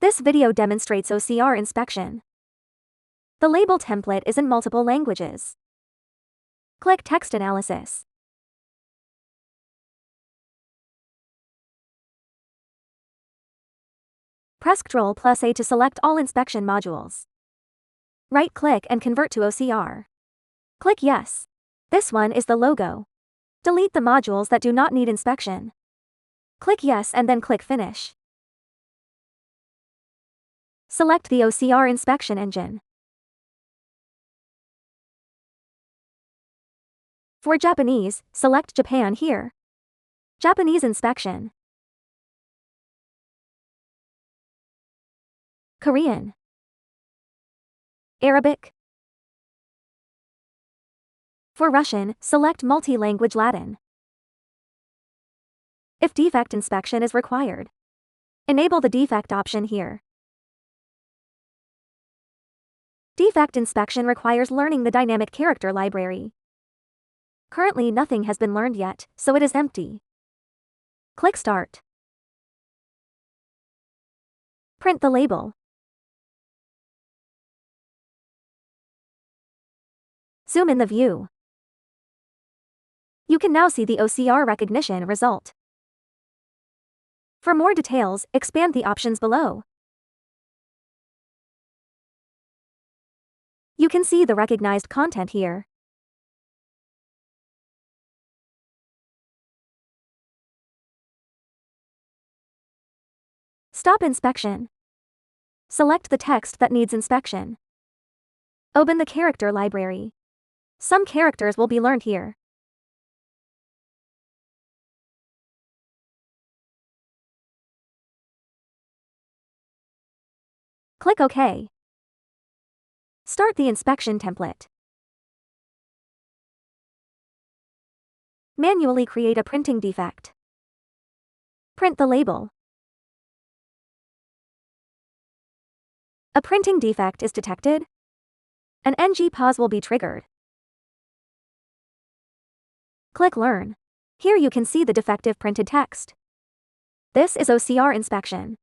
This video demonstrates OCR inspection. The label template is in multiple languages. Click Text Analysis. Press Ctrl+A to select all inspection modules. Right-click and convert to OCR. Click Yes. This one is the logo. Delete the modules that do not need inspection. Click Yes and then click Finish. Select the OCR inspection engine. For Japanese, select Japan here. Japanese inspection. Korean. Arabic. For Russian, select multi-language Latin. If defect inspection is required, enable the defect option here. Defect inspection requires learning the dynamic character library. Currently nothing has been learned yet, so it is empty. Click Start. Print the label. Zoom in the view. You can now see the OCR recognition result. For more details, expand the options below. You can see the recognized content here. Stop inspection. Select the text that needs inspection. Open the character library. Some characters will be learned here. Click OK. Start the inspection template. Manually create a printing defect. Print the label. A printing defect is detected. An NG pause will be triggered. Click Learn. Here you can see the defective printed text. This is OCR inspection.